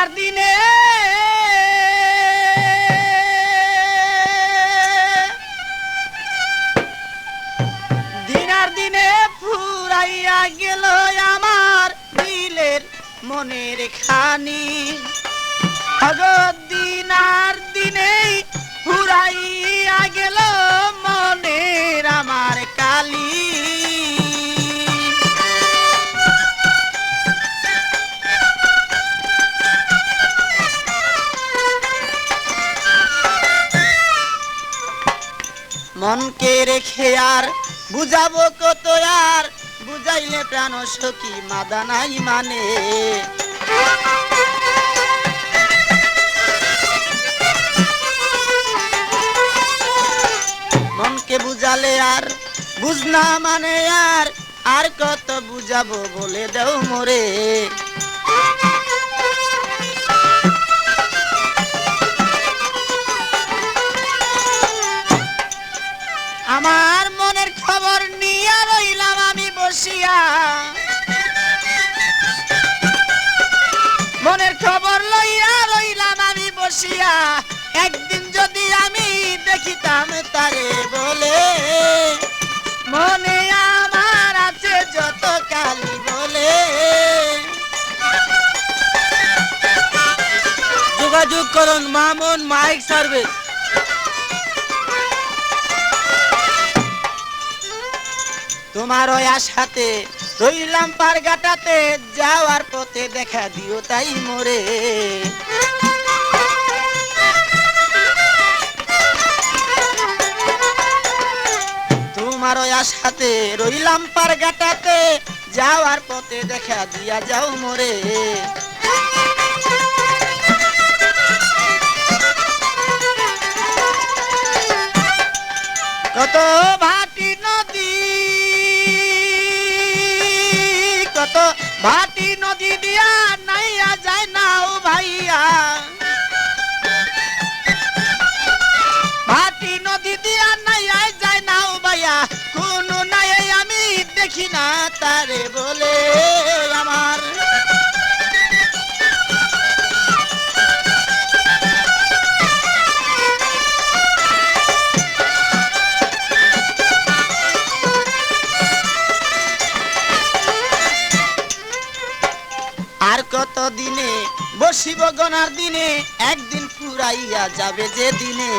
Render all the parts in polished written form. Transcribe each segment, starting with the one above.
আর দিনে দিনে ফুরাইয়া গেল আমার দিলের মনের খানি দিন আর দিনেই ফুরাইয়া গেল মনের আমার কালি মনকে রেখে আর বুঝাবো কত আর বুঝাইলে প্রাণ সখী মাদা নাই মানে মনকে বুঝালে আর বুঝনা মানে আর কত বুঝাবো বলে দেও মোরে আমার মনের খবর নিয়ে রইলাম আমি বসিয়া মনের খবর লইয়া রইলাম আমি বসিয়া একদিন যদি আমি দেখিতাম তারে বলে মনে আমার আছে যত কালি বলে যোগাযোগ করুন মামুন মাইক সার্ভিস তোমার ওই আশাতে রইলাম পারগাটাতে যাওয়ার পথে দেখা দিও তাই মোরে তোমার ওই আশাতে রইলাম পারগাটাতে যাওয়ার পথে দেখা দিয়া যাও মোরে কত ভাটি নদী কত ভাটি নদী দিয়া নাইয়া যায় নাও ভাইয়া ভাটি নদী দিয়া নাইয়া যায় নাও ভাইয়া কোন নাই আমি দেখি না তারে বলে আমার আর কত দিনে বসিব গনার দিনে একদিন ফুরাইয়া যাবে যে দিনে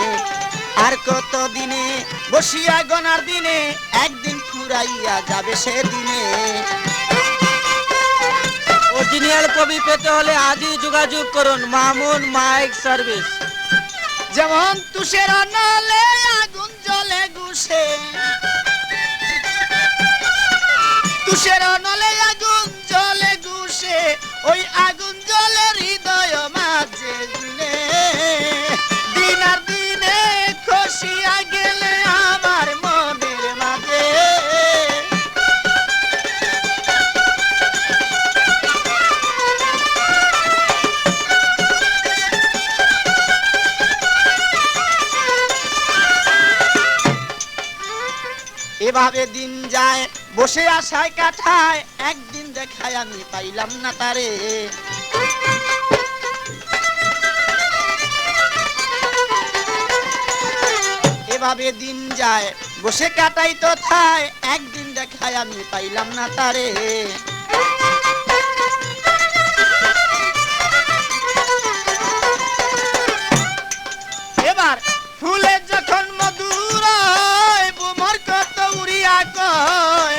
আর কত দিনে বসিয়া গনার দিনে একদিন ফুরাইয়া যাবে সে দিনে অরিজিনাল কপি পেতে হলে আজই যোগাযোগ করুন মামুন মাইক সার্ভিস যেমন তুষের নলে আগুন জ্বলে গুছে তুষের নলে আগুন জ্বলে গুছে ওই আগুন জ্বলে হৃদয় মাঝে দিনে দিন আর দিনে খসিয়া গেলে আমার মনের মাঝে এভাবে দিন যায় বসে আশায় কাটায় একদিন দেখায় আমি পাইলাম না তারে এভাবে দিন যায় বসে কাটাই তো থায় একদিন দেখায় আমি পাইলাম না তারে এবার ফুলে যখন মধুর বুমর কত উড়িয়া কয়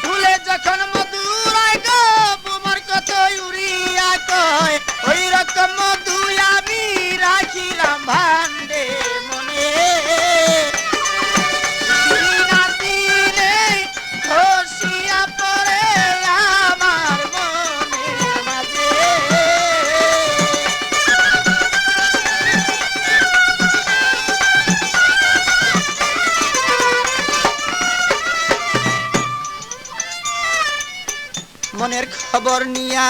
ফুলে যখন মধুর গো বুমর কত উড়িয়া কয় ওই রকম মধু আমি রাখিলাম ভান্ডে মনে খসিয়া পড়ে আমার মনের মাঝে মনের খবর নিয়া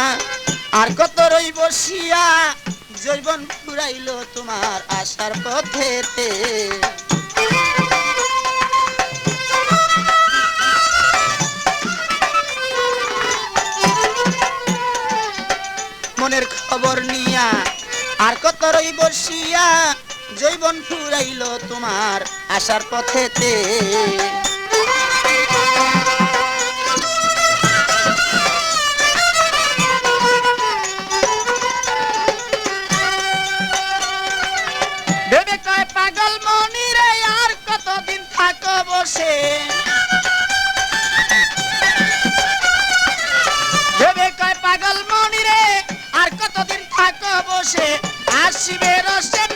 আর কত রই বসিয়া জৈবন ফুরাইল তোমার আশার পথেতে মনের খবর নিয়া আর কত রই বসিয়া জৈবন ফুরাইল তোমার আসার পথেতে ভেবে কয় পাগল মনি রে আর কতদিন থাকো বসে ভেবে কয় পাগল মনি রে আর কতদিন থাকো বসে আসিবে রসে